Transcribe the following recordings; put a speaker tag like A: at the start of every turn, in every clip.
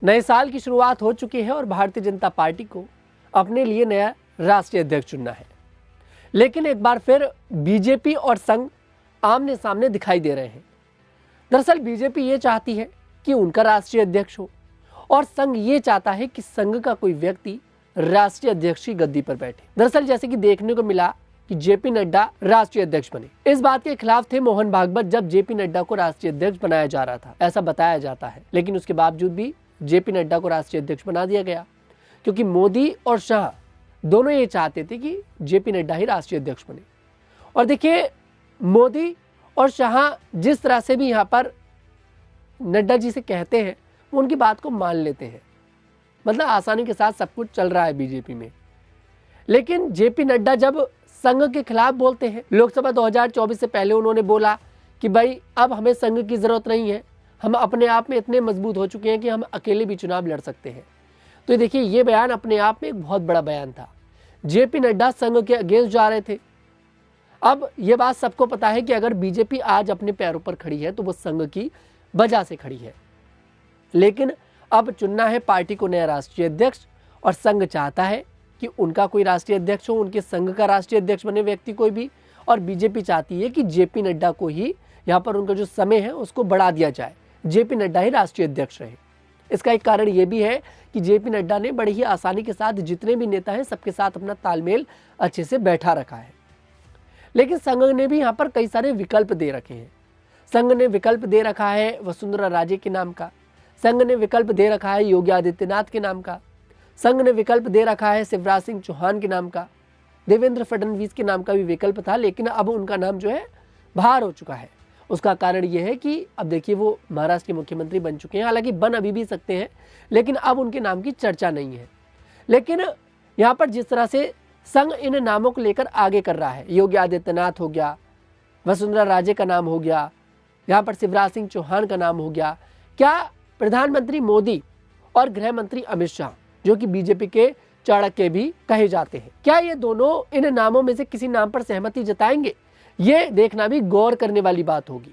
A: नए साल की शुरुआत हो चुकी है और भारतीय जनता पार्टी को अपने लिए नया राष्ट्रीय अध्यक्ष चुनना है। लेकिन एक बार फिर बीजेपी और संघ आमने सामने दिखाई दे रहे हैं। दरअसल बीजेपी ये चाहती है कि उनका राष्ट्रीय अध्यक्ष हो और संघ ये चाहता है कि संघ का कोई व्यक्ति राष्ट्रीय अध्यक्ष की गद्दी पर बैठे। दरअसल जैसे कि देखने को मिला कि जेपी नड्डा राष्ट्रीय अध्यक्ष बने। इस बात के खिलाफ थे मोहन भागवत जब जेपी नड्डा को राष्ट्रीय अध्यक्ष बनाया जा रहा था, ऐसा बताया जाता है। लेकिन उसके बावजूद भी जेपी नड्डा को राष्ट्रीय अध्यक्ष बना दिया गया, क्योंकि मोदी और शाह दोनों ये चाहते थे कि जेपी नड्डा ही राष्ट्रीय अध्यक्ष बने। और देखिए, मोदी और शाह जिस तरह से भी यहाँ पर नड्डा जी से कहते हैं, वो उनकी बात को मान लेते हैं। मतलब आसानी के साथ सब कुछ चल रहा है बीजेपी में। लेकिन जेपी नड्डा जब संघ के खिलाफ बोलते हैं, लोकसभा 2024 से पहले उन्होंने बोला कि भाई अब हमें संघ की जरूरत नहीं है, हम अपने आप में इतने मजबूत हो चुके हैं कि हम अकेले भी चुनाव लड़ सकते हैं। तो देखिए, ये बयान अपने आप में एक बहुत बड़ा बयान था। जेपी नड्डा संघ के अगेंस्ट जा रहे थे। अब ये बात सबको पता है कि अगर बीजेपी आज अपने पैरों पर खड़ी है तो वो संघ की वजह से खड़ी है। लेकिन अब चुनना है पार्टी को नया राष्ट्रीय अध्यक्ष, और संघ चाहता है कि उनका कोई राष्ट्रीय अध्यक्ष हो, उनके संघ का राष्ट्रीय अध्यक्ष बने व्यक्ति कोई भी। और बीजेपी चाहती है कि जेपी नड्डा को ही यहाँ पर उनका जो समय है उसको बढ़ा दिया जाए, जेपी नड्डा ही राष्ट्रीय अध्यक्ष रहे। इसका एक कारण ये भी है कि जेपी नड्डा ने बड़ी ही आसानी के साथ जितने भी नेता हैं सबके साथ अपना तालमेल अच्छे से बैठा रखा है। लेकिन संघ ने भी यहाँ पर कई सारे विकल्प दे रखे हैं। संघ ने विकल्प दे रखा है वसुंधरा राजे के नाम का, संघ ने विकल्प दे रखा है योगी आदित्यनाथ के नाम का, संघ ने विकल्प दे रखा है शिवराज सिंह चौहान के नाम का, देवेंद्र फडणवीस के नाम का भी विकल्प था, लेकिन अब उनका नाम जो है बाहर हो चुका है। उसका कारण यह है कि अब देखिए, वो महाराष्ट्र के मुख्यमंत्री बन चुके हैं। हालांकि बन अभी भी सकते हैं, लेकिन अब उनके नाम की चर्चा नहीं है। लेकिन यहाँ पर जिस तरह से संघ इन नामों को लेकर आगे कर रहा है, योगी आदित्यनाथ हो गया, वसुंधरा राजे का नाम हो गया, यहाँ पर शिवराज सिंह चौहान का नाम हो गया, क्या प्रधानमंत्री मोदी और गृह मंत्री अमित शाह, जो कि बीजेपी के चाणक्य भी कहे जाते हैं, क्या ये दोनों इन नामों में से किसी नाम पर सहमति जताएंगे? ये देखना भी गौर करने वाली बात होगी।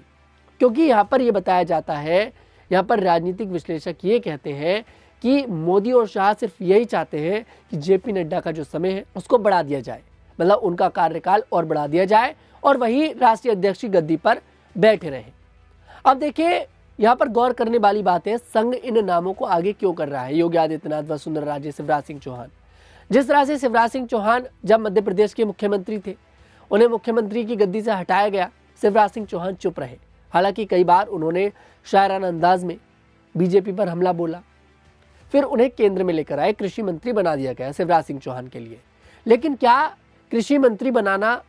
A: क्योंकि यहाँ पर ये बताया जाता है, यहाँ पर राजनीतिक विश्लेषक ये कहते हैं कि मोदी और शाह सिर्फ यही चाहते हैं कि जेपी नड्डा का जो समय है उसको बढ़ा दिया जाए, मतलब उनका कार्यकाल और बढ़ा दिया जाए और वही राष्ट्रीय अध्यक्ष की गद्दी पर बैठे रहे। अब देखिए, यहाँ पर गौर करने वाली बात है, संघ इन नामों को आगे क्यों कर रहा है? योगी आदित्यनाथ, वसुंधरा राजे, शिवराज सिंह चौहान। जिस तरह से शिवराज सिंह चौहान जब मध्य प्रदेश के मुख्यमंत्री थे, उन्हें मुख्यमंत्री की गद्दी से हटाया गया, शिवराज सिंह चौहान चुप रहे। हालांकि कई बार उन्होंने शायराना अंदाज में बीजेपी पर हमला बोला। फिर उन्हें केंद्र में लेकर आए, कृषि मंत्री बना दिया गया शिवराज सिंह चौहान के लिए। लेकिन क्या कृषि मंत्री बनाना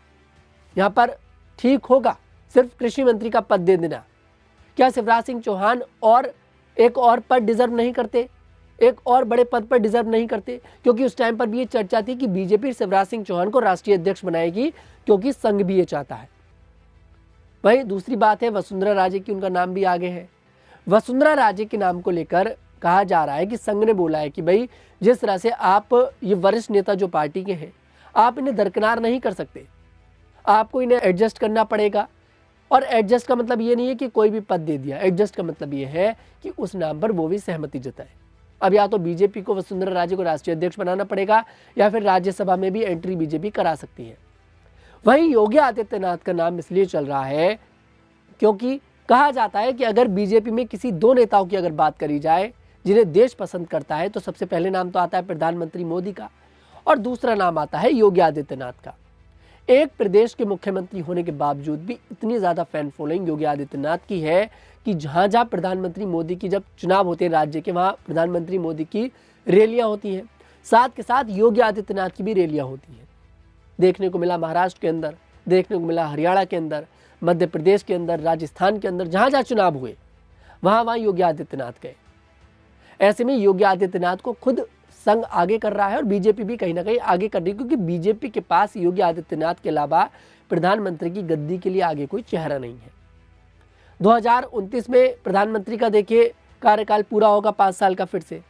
A: यहाँ पर ठीक होगा? सिर्फ कृषि मंत्री का पद दे देना? क्या शिवराज सिंह चौहान और एक और पद डिजर्व नहीं करते, एक और बड़े पद पर डिजर्व नहीं करते? क्योंकि उस टाइम पर भी ये चर्चा थी कि बीजेपी शिवराज सिंह चौहान को राष्ट्रीय अध्यक्ष बनाएगी, क्योंकि संघ भी ये चाहता है। वहीं दूसरी बात है वसुंधरा राजे की, उनका नाम भी आगे है। वसुंधरा राजे के नाम को लेकर कहा जा रहा है कि संघ ने बोला है कि भाई, जिस तरह से आप ये वरिष्ठ नेता जो पार्टी के हैं, आप इन्हें दरकिनार नहीं कर सकते, आपको इन्हें एडजस्ट करना पड़ेगा। और एडजस्ट का मतलब ये नहीं है कि कोई भी पद दे दिया, एडजस्ट का मतलब ये है कि उस नाम पर वो भी सहमति जताए। अब या तो बीजेपी को वसुंधरा राजे को राष्ट्रीय अध्यक्ष बनाना पड़ेगा, या फिर राज्यसभा में भी एंट्री बीजेपी करा सकती है। वहीं योगी आदित्यनाथ का नाम इसलिए चल रहा है क्योंकि कहा जाता है कि अगर बीजेपी में किसी दो नेताओं की अगर बात करी जाए जिन्हें देश पसंद करता है, तो सबसे पहले नाम तो आता है प्रधानमंत्री मोदी का, और दूसरा नाम आता है योगी आदित्यनाथ का। एक प्रदेश के मुख्यमंत्री होने के बावजूद भी इतनी ज्यादा फैन फॉलोइंग योगी आदित्यनाथ की है कि जहां जहां प्रधानमंत्री मोदी की जब चुनाव होते हैं राज्य के, वहां प्रधानमंत्री मोदी की रैलियां होती हैं, साथ के साथ योगी आदित्यनाथ की भी रैलियां होती हैं। देखने को मिला महाराष्ट्र के अंदर, देखने को मिला हरियाणा के अंदर, मध्य प्रदेश के अंदर, राजस्थान के अंदर, जहां जहां चुनाव हुए वहां वहां योगी आदित्यनाथ गए। ऐसे में योगी आदित्यनाथ को खुद संघ आगे कर रहा है और बीजेपी भी कहीं ना कहीं आगे कर रही है, क्योंकि बीजेपी के पास योगी आदित्यनाथ के अलावा प्रधानमंत्री की गद्दी के लिए आगे कोई चेहरा नहीं है। 2029 में प्रधानमंत्री का देखिए कार्यकाल पूरा होगा 5 साल का फिर से।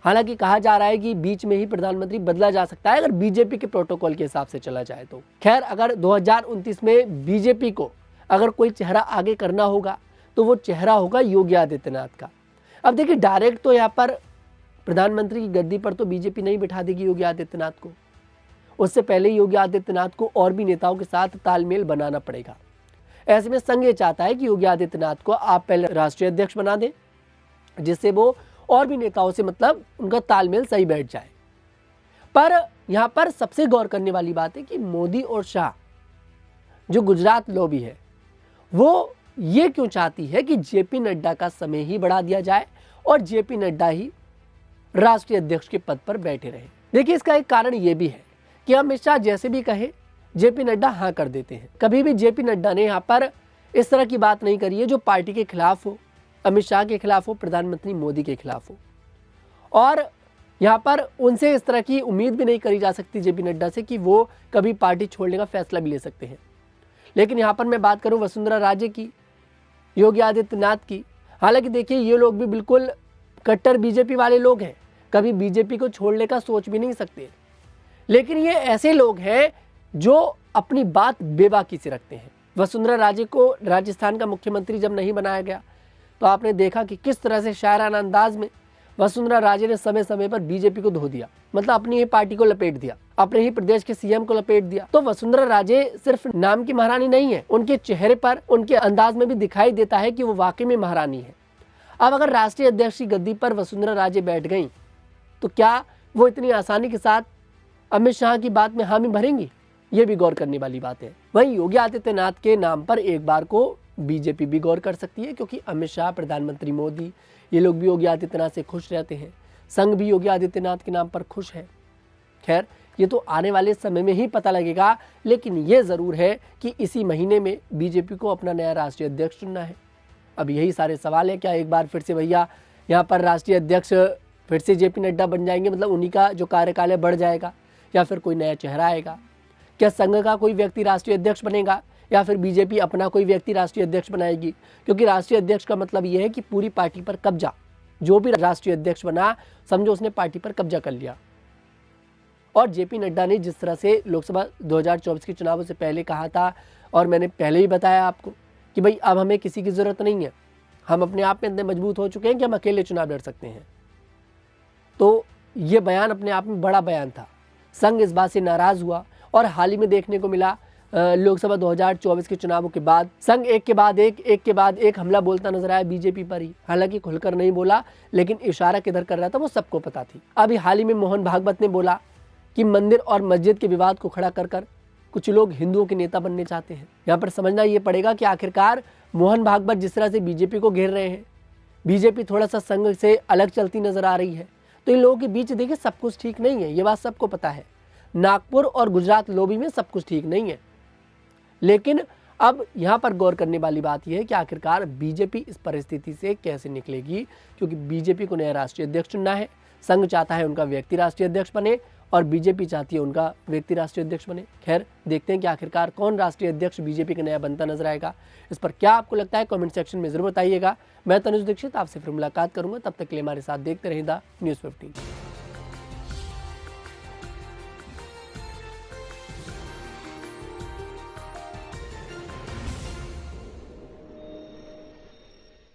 A: हालांकि कहा जा रहा है कि बीच में ही प्रधानमंत्री बदला जा सकता है अगर बीजेपी के प्रोटोकॉल के हिसाब से चला जाए तो। खैर, अगर 2029 में बीजेपी को अगर कोई चेहरा आगे करना होगा तो वो चेहरा होगा योगी आदित्यनाथ का। अब देखिए, डायरेक्ट तो यहाँ पर प्रधानमंत्री की गद्दी पर तो बीजेपी नहीं बिठा देगी योगी आदित्यनाथ को। उससे पहले योगी आदित्यनाथ को और भी नेताओं के साथ तालमेल बनाना पड़ेगा। ऐसे में संघ ये चाहता है कि योगी आदित्यनाथ को आप पहले राष्ट्रीय अध्यक्ष बना दें, जिससे वो और भी नेताओं से मतलब उनका तालमेल सही बैठ जाए। पर यहाँ पर सबसे गौर करने वाली बात है कि मोदी और शाह, जो गुजरात लॉबी है, वो ये क्यों चाहती है कि जेपी नड्डा का समय ही बढ़ा दिया जाए और जेपी नड्डा ही राष्ट्रीय अध्यक्ष के पद पर बैठे रहे। देखिए, इसका एक कारण ये भी है कि अमित शाह जैसे भी कहे जेपी नड्डा हाँ कर देते हैं। कभी भी जेपी नड्डा ने यहाँ पर इस तरह की बात नहीं करी है जो पार्टी के खिलाफ हो, अमित शाह के खिलाफ हो, प्रधानमंत्री मोदी के खिलाफ हो। और यहाँ पर उनसे इस तरह की उम्मीद भी नहीं करी जा सकती जेपी नड्डा से कि वो कभी पार्टी छोड़ने का फैसला भी ले सकते हैं। लेकिन यहाँ पर मैं बात करूँ वसुंधरा राजे की, योगी आदित्यनाथ की, हालांकि देखिए ये लोग भी बिल्कुल कट्टर बीजेपी वाले लोग हैं, कभी बीजेपी को छोड़ने का सोच भी नहीं सकते। लेकिन ये ऐसे लोग हैं जो अपनी बात बेबाकी से रखते हैं। वसुंधरा राजे को राजस्थान का मुख्यमंत्री जब नहीं बनाया गया तो आपने देखा कि किस तरह से शायराना अंदाज में वसुंधरा राजे ने समय समय पर बीजेपी को धो दिया, मतलब अपनी ही पार्टी को लपेट दिया, अपने ही प्रदेश के सीएम को लपेट दिया। तो वसुंधरा राजे सिर्फ नाम की महारानी नहीं है, उनके चेहरे पर, उनके अंदाज में भी दिखाई देता है कि वो वाकई में महारानी है। अब अगर राष्ट्रीय अध्यक्ष की गद्दी पर वसुंधरा राजे बैठ गई तो क्या वो इतनी आसानी के साथ अमित शाह की बात में हामी भरेंगी? ये भी गौर करने वाली बात है। वहीं योगी आदित्यनाथ के नाम पर एक बार को बीजेपी भी गौर कर सकती है, क्योंकि अमित शाह, प्रधानमंत्री मोदी, ये लोग भी योगी आदित्यनाथ से खुश रहते हैं। संघ भी योगी आदित्यनाथ के नाम पर खुश है। खैर, ये तो आने वाले समय में ही पता लगेगा, लेकिन ये जरूर है कि इसी महीने में बीजेपी को अपना नया राष्ट्रीय अध्यक्ष चुनना है। अब यही सारे सवाल है, क्या एक बार फिर से भैया यहाँ पर राष्ट्रीय अध्यक्ष फिर से जेपी नड्डा बन जाएंगे, मतलब उन्हीं का जो कार्यकाल है बढ़ जाएगा, या फिर कोई नया चेहरा आएगा? क्या संघ का कोई व्यक्ति राष्ट्रीय अध्यक्ष बनेगा, या फिर बीजेपी अपना कोई व्यक्ति राष्ट्रीय अध्यक्ष बनाएगी? क्योंकि राष्ट्रीय अध्यक्ष का मतलब यह है कि पूरी पार्टी पर कब्जा। जो भी राष्ट्रीय अध्यक्ष बना, समझो उसने पार्टी पर कब्जा कर लिया। और जेपी नड्डा ने जिस तरह से लोकसभा 2024 के चुनावों से पहले कहा था, और मैंने पहले ही बताया आपको कि भाई अब हमें किसी की जरूरत नहीं है, हम अपने आप में इतने मजबूत हो चुके हैं कि हम अकेले चुनाव लड़ सकते हैं। तो ये बयान अपने आप में बड़ा बयान था। संघ इस बात से नाराज हुआ और हाल ही में देखने को मिला लोकसभा 2024 के चुनावों के बाद संघ एक के बाद एक हमला बोलता नजर आया बीजेपी पर ही। हालांकि खुलकर नहीं बोला, लेकिन इशारा किधर कर रहा था वो सबको पता थी। अभी हाल ही में मोहन भागवत ने बोला कि मंदिर और मस्जिद के विवाद को खड़ा कर कुछ लोग हिंदुओं के नेता बनने चाहते हैं। यहाँ पर समझना ये पड़ेगा कि आखिरकार मोहन भागवत जिस तरह से बीजेपी को घेर रहे हैं, बीजेपी थोड़ा सा संघ से अलग चलती नजर आ रही है, तो इन लोगों के बीच देखिए सब कुछ ठीक नहीं है, ये बात सबको पता है। नागपुर और गुजरात लॉबी में सब कुछ ठीक नहीं है। लेकिन अब यहाँ पर गौर करने वाली बात यह है कि आखिरकार बीजेपी इस परिस्थिति से कैसे निकलेगी, क्योंकि बीजेपी को नया राष्ट्रीय अध्यक्ष चुनना है। संघ चाहता है उनका व्यक्ति राष्ट्रीय अध्यक्ष बने और बीजेपी चाहती है उनका व्यक्ति राष्ट्रीय अध्यक्ष बने। खैर, देखते हैं कि आखिरकार कौन राष्ट्रीय अध्यक्ष बीजेपी का नया बनता नजर आएगा। इस पर क्या आपको लगता है, कमेंट सेक्शन में जरूर बताइएगा। मैं तनुज दीक्षित आपसे फिर मुलाकात करूंगा, तब तक के लिए हमारे साथ देखते रहें द न्यूज़ 15।